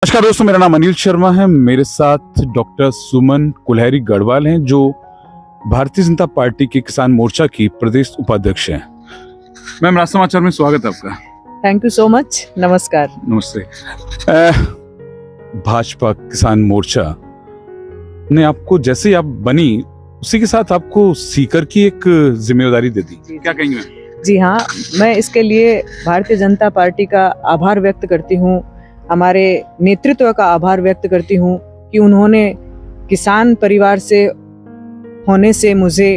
नमस्कार दोस्तों, मेरा नाम अनिल शर्मा है। मेरे साथ डॉक्टर सुमन कुल्हेरी गढ़वाल हैं जो भारतीय जनता पार्टी के किसान मोर्चा की प्रदेश उपाध्यक्ष हैं। मैम, राज समाचार में स्वागत है आपका। Thank you so much. नमस्कार। नमस्ते। भाजपा किसान मोर्चा ने आपको जैसे ही आप बनी उसी के साथ आपको सीकर की एक जिम्मेदारी दे दी, क्या कहेंगे मैम? जी हाँ, मैं इसके लिए भारतीय जनता पार्टी का आभार व्यक्त करती हूँ, हमारे नेतृत्व का आभार व्यक्त करती हूँ कि उन्होंने किसान परिवार से होने से मुझे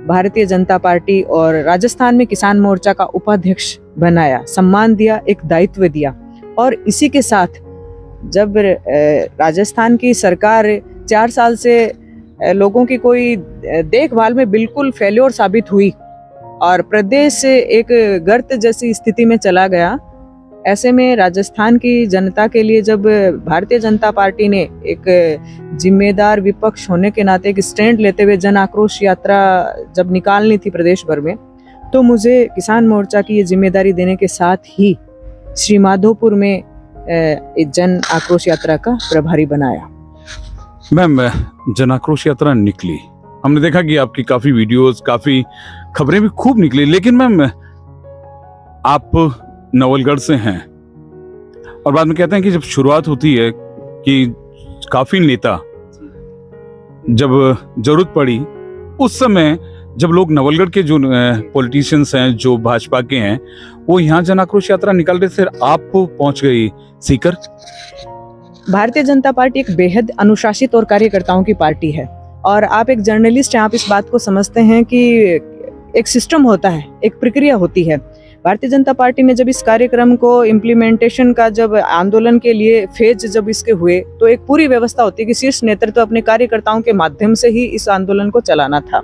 भारतीय जनता पार्टी और राजस्थान में किसान मोर्चा का उपाध्यक्ष बनाया, सम्मान दिया, एक दायित्व दिया। और इसी के साथ जब राजस्थान की सरकार 4 साल से लोगों की कोई देखभाल में बिल्कुल फेल्योर साबित हुई और प्रदेश एक गर्त जैसी स्थिति में चला गया, ऐसे में राजस्थान की जनता के लिए जब भारतीय जनता पार्टी ने एक जिम्मेदार विपक्ष होने के नाते एक स्टैंड लेते हुए जन आक्रोश यात्रा जब निकालनी थी प्रदेश भर में, तो मुझे किसान मोर्चा की ये जिम्मेदारी देने के साथ ही श्री माधोपुर में जन आक्रोश यात्रा का प्रभारी बनाया। मैम, जन आक्रोश यात्रा निकली, हमने देखा कि आपकी काफी वीडियोस, काफी खबरें भी खूब निकली, लेकिन मैम आप नवलगढ़ से हैं और बाद में कहते हैं कि जब शुरुआत होती है कि काफी नेता जब जरूरत पड़ी उस समय जब लोग नवलगढ़ के जो पॉलिटिशियंस हैं, जो भाजपा के हैं, वो यहाँ जन आक्रोश यात्रा निकाल रहे थे, आप पहुंच गई सीकर। भारतीय जनता पार्टी एक बेहद अनुशासित और कार्यकर्ताओं की पार्टी है और आप एक जर्नलिस्ट हैं, आप इस बात को समझते हैं कि एक सिस्टम होता है, एक प्रक्रिया होती है। भारतीय जनता पार्टी ने जब इस कार्यक्रम को इम्प्लीमेंटेशन का जब आंदोलन के लिए फेज जब इसके हुए, तो एक पूरी व्यवस्था होती है कि शीर्ष नेतृत्व अपने कार्यकर्ताओं के माध्यम से ही इस आंदोलन को चलाना था।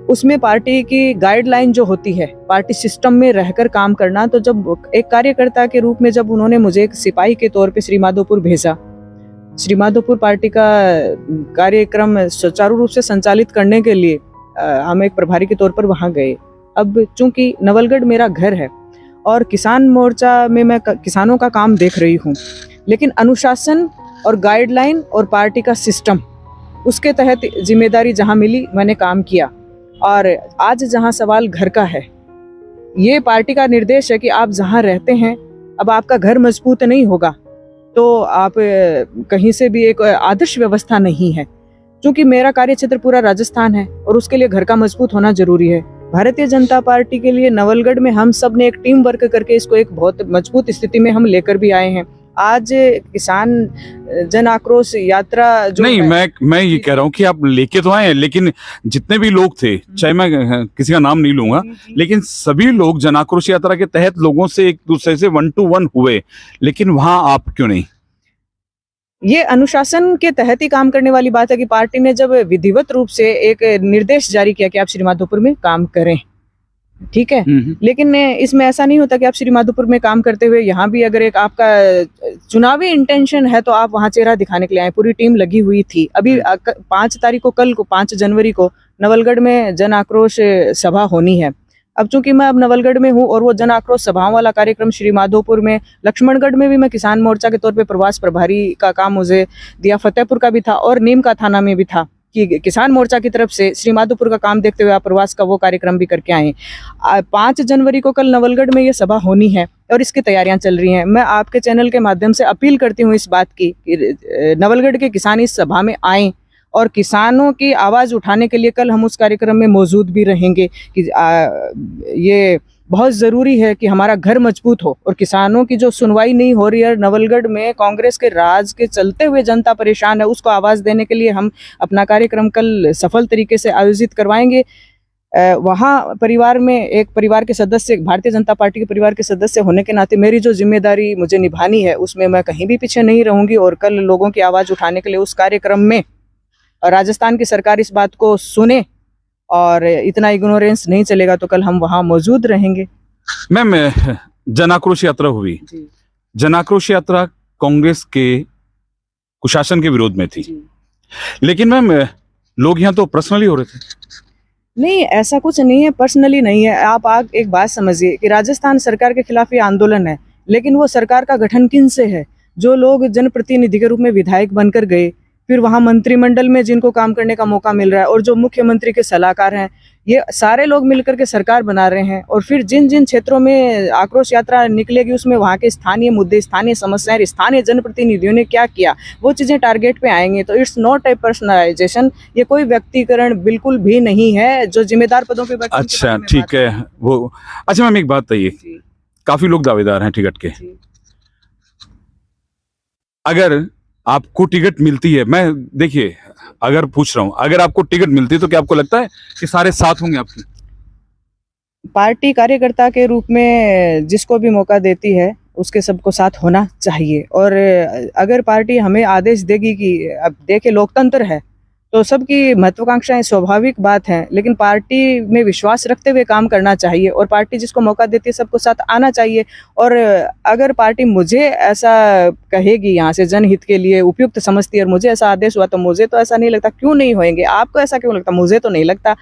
उसमें पार्टी की गाइडलाइन जो होती है, पार्टी सिस्टम में रहकर काम करना, तो जब एक कार्यकर्ता के रूप में जब उन्होंने मुझे एक सिपाही के तौर पे श्री माधोपुर भेजा, श्री माधोपुर पार्टी का कार्यक्रम सुचारू रूप से संचालित करने के लिए हम एक प्रभारी के तौर पर वहां गए। अब चूंकि नवलगढ़ मेरा घर है और किसान मोर्चा में मैं किसानों का काम देख रही हूँ, लेकिन अनुशासन और गाइडलाइन और पार्टी का सिस्टम, उसके तहत जिम्मेदारी जहाँ मिली मैंने काम किया। और आज जहाँ सवाल घर का है, ये पार्टी का निर्देश है कि आप जहाँ रहते हैं, अब आपका घर मजबूत नहीं होगा तो आप कहीं से भी एक आदर्श व्यवस्था नहीं है। क्योंकि मेरा कार्यक्षेत्र पूरा राजस्थान है और उसके लिए घर का मजबूत होना जरूरी है। भारतीय जनता पार्टी के लिए नवलगढ़ में हम सब ने एक टीम वर्क करके इसको एक बहुत मजबूत स्थिति में हम लेकर भी आए हैं। आज किसान जन आक्रोश यात्रा जो नहीं, मैं ये कह रहा हूँ कि आप लेके तो आए हैं, लेकिन जितने भी लोग थे, चाहे मैं किसी का नाम नहीं लूंगा, लेकिन सभी लोग जन आक्रोश यात्रा के तहत लोगों से एक दूसरे से 1 to 1 हुए, लेकिन वहां आप क्यों नहीं? ये अनुशासन के तहत ही काम करने वाली बात है कि पार्टी ने जब विधिवत रूप से एक निर्देश जारी किया कि आप श्री माधोपुर में काम करें, ठीक है, लेकिन इसमें ऐसा नहीं होता कि आप श्री माधोपुर में काम करते हुए यहाँ भी अगर एक आपका चुनावी इंटेंशन है तो आप वहाँ चेहरा दिखाने के लिए आए। पूरी टीम लगी हुई थी। अभी 5 तारीख को, कल को 5 जनवरी को नवलगढ़ में जन आक्रोश सभा होनी है। अब चूंकि मैं अब नवलगढ़ में हूँ और वो जन आक्रोश सभाओं वाला कार्यक्रम श्री माधोपुर में, लक्ष्मणगढ़ में भी मैं किसान मोर्चा के तौर पे प्रवास प्रभारी का काम मुझे दिया, फतेहपुर का भी था और नीम का थाना में भी था कि किसान मोर्चा की तरफ से श्री माधोपुर का काम देखते हुए आप प्रवास का वो कार्यक्रम भी करके आए। 5 जनवरी को कल नवलगढ़ में ये सभा होनी है और इसकी तैयारियां चल रही हैं। मैं आपके चैनल के माध्यम से अपील करती हूँ इस बात की कि नवलगढ़ के किसान इस सभा में आएँ और किसानों की आवाज़ उठाने के लिए कल हम उस कार्यक्रम में मौजूद भी रहेंगे कि ये बहुत ज़रूरी है कि हमारा घर मजबूत हो और किसानों की जो सुनवाई नहीं हो रही है नवलगढ़ में, कांग्रेस के राज के चलते हुए जनता परेशान है, उसको आवाज़ देने के लिए हम अपना कार्यक्रम कल सफल तरीके से आयोजित करवाएंगे। वहाँ परिवार में एक परिवार के सदस्य, भारतीय जनता पार्टी के परिवार के सदस्य होने के नाते मेरी जो जिम्मेदारी मुझे निभानी है उसमें मैं कहीं भी पीछे नहीं रहूँगी और कल लोगों की आवाज़ उठाने के लिए उस कार्यक्रम में राजस्थान की सरकार इस बात को सुने और इतना इग्नोरेंस नहीं चलेगा तो कल हम वहां मौजूद रहेंगे। मैम, जन आक्रोश यात्रा हुई, जन आक्रोश यात्रा कांग्रेस के कुशासन के विरोध में थी, लेकिन मैम लोग यहाँ तो पर्सनली हो रहे थे। नहीं, ऐसा कुछ नहीं है, पर्सनली नहीं है। आप एक बात समझिए कि राजस्थान सरकार के खिलाफ ये आंदोलन है, लेकिन वो सरकार का गठन किन से है? जो लोग जनप्रतिनिधि के रूप में विधायक बनकर गए, फिर वहाँ मंत्रिमंडल में जिनको काम करने का मौका मिल रहा है, और जो मुख्यमंत्री के सलाहकार हैं, ये सारे लोग मिलकर के सरकार बना रहे हैं। और फिर जिन जिन क्षेत्रों में आक्रोश यात्रा निकलेगी उसमें वहाँ के स्थानीय मुद्दे, स्थानीय समस्याएं, स्थानीय जनप्रतिनिधियों ने क्या किया, वो चीज़ें टारगेट पे आएंगी। तो इट्स नॉट ए पर्सनलाइजेशन, ये कोई व्यक्तिकरण बिल्कुल भी नहीं है। जो जिम्मेदार पदों पे बैठे उनके अच्छा बारे में ठीक बात है। वो अच्छा मैम, एक बात बताइए, जी, काफी लोग दावेदार हैं टिकट के, जी। अगर आपको टिकट मिलती है, मैं देखिए अगर पूछ रहा हूं, अगर आपको टिकट मिलती है तो क्या आपको लगता है कि सारे साथ होंगे आपके? पार्टी कार्यकर्ता के रूप में जिसको भी मौका देती है उसके सबको साथ होना चाहिए। और अगर पार्टी हमें आदेश देगी कि अब देखिए लोकतंत्र है तो सबकी महत्वाकांक्षाएं स्वाभाविक बात है, लेकिन पार्टी में विश्वास रखते हुए काम करना चाहिए और पार्टी जिसको मौका देती है सबको साथ आना चाहिए। और अगर पार्टी मुझे ऐसा कहेगी यहाँ से जनहित के लिए उपयुक्त समझती है और मुझे ऐसा आदेश हुआ, तो मुझे तो ऐसा नहीं लगता, क्यों नहीं होएंगे? आपको ऐसा क्यों लगता? मुझे तो नहीं लगता।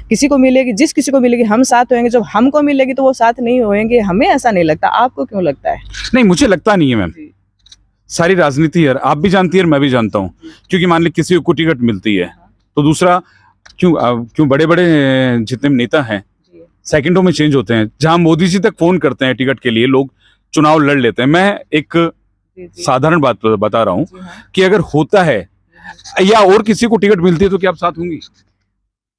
किसी को मिलेगी, जिस किसी को मिलेगी हम साथ होएंगे, जब हमको मिलेगी तो वो साथ नहीं होएंगे, हमें ऐसा नहीं लगता। आपको क्यों लगता है? नहीं, मुझे लगता नहीं है मैम। सारी राजनीति है, आप भी जानती है और मैं भी जानता हूँ, क्योंकि मान ली किसी को टिकट मिलती है तो दूसरा क्यों बड़े बड़े जितने नेता हैं सेकंडों में चेंज होते हैं। जहां मोदी जी तक फोन करते हैं टिकट के लिए, लोग चुनाव लड़ लेते हैं। मैं एक साधारण बात बता रहा हूँ कि अगर होता है या और किसी को टिकट मिलती है तो क्या आप साथ होंगी?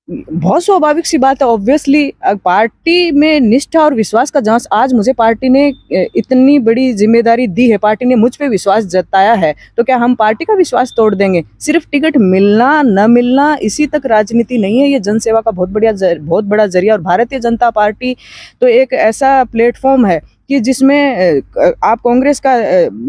बहुत स्वाभाविक सी बात है। ऑब्वियसली पार्टी में निष्ठा और विश्वास का जांच, आज मुझे पार्टी ने इतनी बड़ी जिम्मेदारी दी है, पार्टी ने मुझ पे विश्वास जताया है, तो क्या हम पार्टी का विश्वास तोड़ देंगे? सिर्फ टिकट मिलना न मिलना इसी तक राजनीति नहीं है, ये जनसेवा का बहुत बड़ा जरिया। और भारतीय जनता पार्टी तो एक ऐसा प्लेटफॉर्म है कि जिसमें आप कांग्रेस का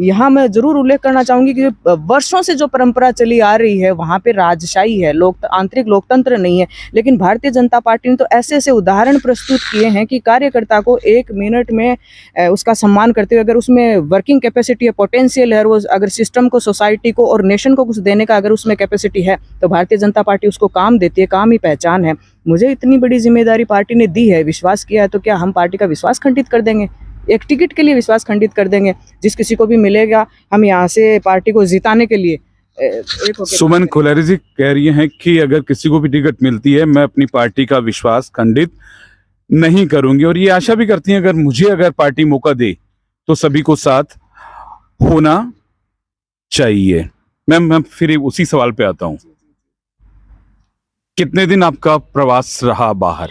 यहाँ मैं जरूर उल्लेख करना चाहूंगी कि वर्षों से जो परंपरा चली आ रही है वहाँ पे राजशाही है, आंतरिक लोकतंत्र नहीं है। लेकिन भारतीय जनता पार्टी ने तो ऐसे ऐसे उदाहरण प्रस्तुत किए हैं कि कार्यकर्ता को 1 मिनट में उसका सम्मान करते हुए, अगर उसमें वर्किंग कैपेसिटी है, पोटेंशियल है, वो अगर सिस्टम को, सोसाइटी को और नेशन को कुछ देने का अगर उसमें कैपेसिटी है, तो भारतीय जनता पार्टी उसको काम देती है। काम ही पहचान है। मुझे इतनी बड़ी जिम्मेदारी पार्टी ने दी है, विश्वास किया है, तो क्या हम पार्टी का विश्वास खंडित कर देंगे? एक टिकट के लिए विश्वास खंडित कर देंगे? जिस किसी को भी मिलेगा हम यहाँ से पार्टी को जिताने के लिए सुमन कोलारी जी कह रही हैं कि अगर किसी को भी टिकट मिलती है मैं अपनी पार्टी का विश्वास खंडित नहीं करूंगी, और ये आशा भी करती हैं अगर पार्टी मौका दे तो सभी को साथ होना चाहिए। मैं फिर उसी सवाल पे आता हूं, कितने दिन आपका प्रवास रहा बाहर?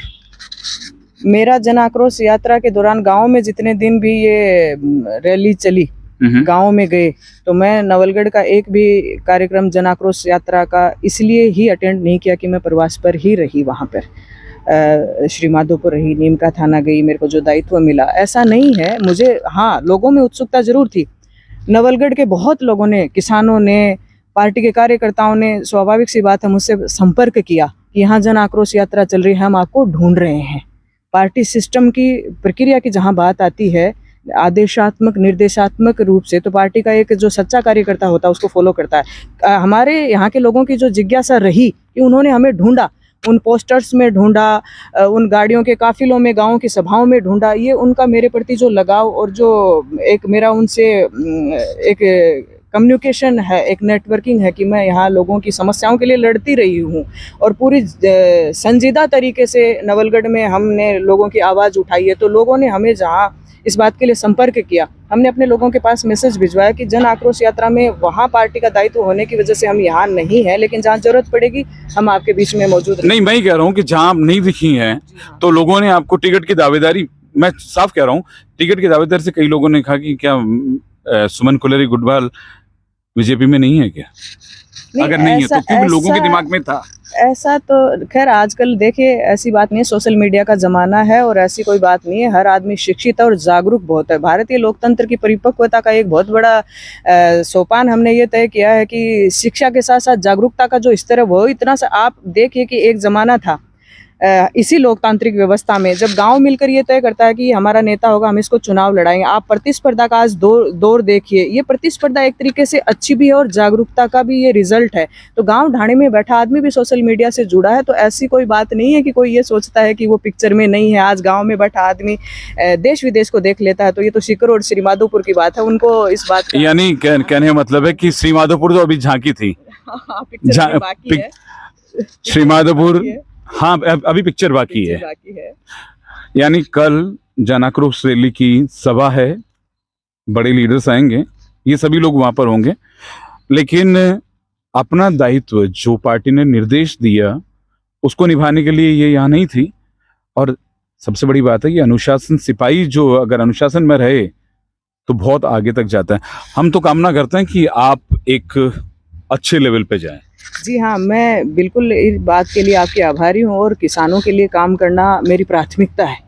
मेरा जन आक्रोश यात्रा के दौरान गांव में जितने दिन भी ये रैली चली, गांव में गए, तो मैं नवलगढ़ का एक भी कार्यक्रम जन आक्रोश यात्रा का इसलिए ही अटेंड नहीं किया कि मैं प्रवास पर ही रही। वहाँ पर श्री माधोपुर रही, नीमका थाना गई, मेरे को जो दायित्व मिला, ऐसा नहीं है। मुझे हाँ, लोगों में उत्सुकता जरूर थी। नवलगढ़ के बहुत लोगों ने, किसानों ने, पार्टी के कार्यकर्ताओं ने, स्वाभाविक सी बात है, मुझसे संपर्क किया कि यहाँ जन आक्रोश यात्रा चल रही है, हम आपको ढूंढ रहे हैं। पार्टी सिस्टम की प्रक्रिया की जहाँ बात आती है, आदेशात्मक निर्देशात्मक रूप से, तो पार्टी का एक जो सच्चा कार्यकर्ता होता है उसको फॉलो करता है। हमारे यहाँ के लोगों की जो जिज्ञासा रही कि उन्होंने हमें ढूंढा, उन पोस्टर्स में ढूंढा, उन गाड़ियों के काफिलों में, गाँव की सभाओं में ढूंढा, ये उनका मेरे प्रति जो लगाव और जो एक मेरा उनसे एक कम्युनिकेशन है, एक नेटवर्किंग है कि मैं यहाँ लोगों की समस्याओं के लिए लड़ती रही हूँ और पूरी संजीदा तरीके से नवलगढ़ में हमने लोगों की आवाज़ उठाई है। तो लोगों ने हमें जहाँ इस बात के लिए संपर्क किया, हमने अपने लोगों के पास मैसेज भिजवाया कि जन आक्रोश यात्रा में वहाँ पार्टी का दायित्व होने की वजह से हम यहाँ नहीं है, लेकिन जहाँ जरूरत पड़ेगी हम आपके बीच में मौजूद रहेंगे। नहीं, मैं ही कह रहा हूँ कि जहाँ आप नहीं दिखी हैं तो लोगों ने आपको टिकट की दावेदारी, मैं साफ कह रहा हूँ, टिकट की दावेदारी से कई लोगों ने कहा कि क्या सुमन कोलारी गुडबाल बीजेपी में नहीं है क्या? अगर नहीं है तो क्योंकि लोगों के दिमाग में था। ऐसा तो खैर आजकल देखिए ऐसी बात नहीं है, सोशल मीडिया का जमाना है और ऐसी कोई बात नहीं है। हर आदमी शिक्षित और जागरूक बहुत है। भारतीय लोकतंत्र की परिपक्वता का एक बहुत बड़ा सोपान हमने ये तय किया है कि शिक्षा के साथ साथ जागरूकता का जो स्तर है वो इतना सा, आप देखिए कि एक जमाना था इसी लोकतांत्रिक व्यवस्था में जब गांव मिलकर ये तय करता है कि हमारा नेता होगा, हम इसको चुनाव लड़ाएंगे। आप प्रतिस्पर्धा का आज दौर देखिए, ये प्रतिस्पर्धा एक तरीके से अच्छी भी है और जागरूकता का भी ये रिजल्ट है। तो गांव ढाणे में बैठा आदमी भी सोशल मीडिया से जुड़ा है, तो ऐसी कोई बात नहीं है कि कोई ये सोचता है कि वो पिक्चर में नहीं है। आज गाँव में बैठा आदमी देश विदेश को देख लेता है, तो ये तो सिकर और श्रीमाधोपुर की बात है, उनको इस बात का यानी कहने का मतलब है कि श्रीमाधोपुर तो अभी झांकी थी, पिक्चर में बाकी है। श्रीमाधोपुर हाँ अभी पिक्चर बाकी है। यानी कल जन आक्रोश रैली की सभा है, बड़े लीडर्स आएंगे, ये सभी लोग वहां पर होंगे, लेकिन अपना दायित्व जो पार्टी ने निर्देश दिया उसको निभाने के लिए ये यहाँ नहीं थी। और सबसे बड़ी बात है कि अनुशासन सिपाही जो अगर अनुशासन में रहे तो बहुत आगे तक जाता है। हम तो कामना करते हैं कि आप एक अच्छे लेवल पे जाएं। जी हाँ, मैं बिल्कुल इस बात के लिए आपकी आभारी हूँ और किसानों के लिए काम करना मेरी प्राथमिकता है।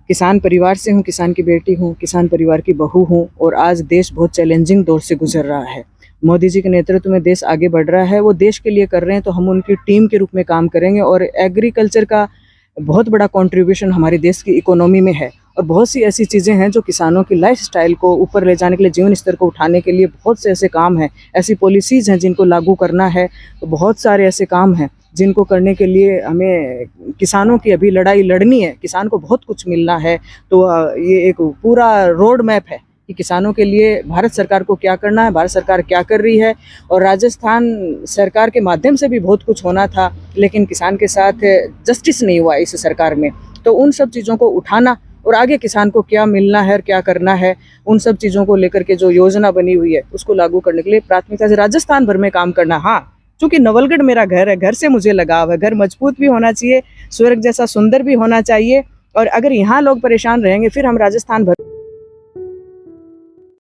किसान परिवार से हूँ, किसान की बेटी हूँ, किसान परिवार की बहू हूँ और आज देश बहुत चैलेंजिंग दौर से गुजर रहा है। मोदी जी के नेतृत्व में देश आगे बढ़ रहा है, वो देश के लिए कर रहे हैं, तो हम उनकी टीम के रूप में काम करेंगे। और एग्रीकल्चर का बहुत बड़ा कंट्रीब्यूशन हमारे देश की इकोनॉमी में है और बहुत सी ऐसी चीज़ें हैं जो किसानों की लाइफस्टाइल को ऊपर ले जाने के लिए, जीवन स्तर को उठाने के लिए बहुत से ऐसे काम हैं, ऐसी पॉलिसीज़ हैं जिनको लागू करना है। तो बहुत सारे ऐसे काम हैं जिनको करने के लिए हमें किसानों की अभी लड़ाई लड़नी है। किसान को बहुत कुछ मिलना है, तो ये एक पूरा रोड मैप है कि किसानों के लिए भारत सरकार को क्या करना है, भारत सरकार क्या कर रही है। और राजस्थान सरकार के माध्यम से भी बहुत कुछ होना था, लेकिन किसान के साथ जस्टिस नहीं हुआ इस सरकार में। तो उन सब चीज़ों को उठाना और आगे किसान को क्या मिलना है और क्या करना है, उन सब चीज़ों को लेकर के जो योजना बनी हुई है उसको लागू करने के लिए प्राथमिकता से राजस्थान भर में काम करना। हाँ, चूँकि नवलगढ़ मेरा घर है, घर से मुझे लगाव है। घर मजबूत भी होना चाहिए, स्वर्ग जैसा सुंदर भी होना चाहिए, और अगर यहाँ लोग परेशान रहेंगे फिर हम राजस्थान भर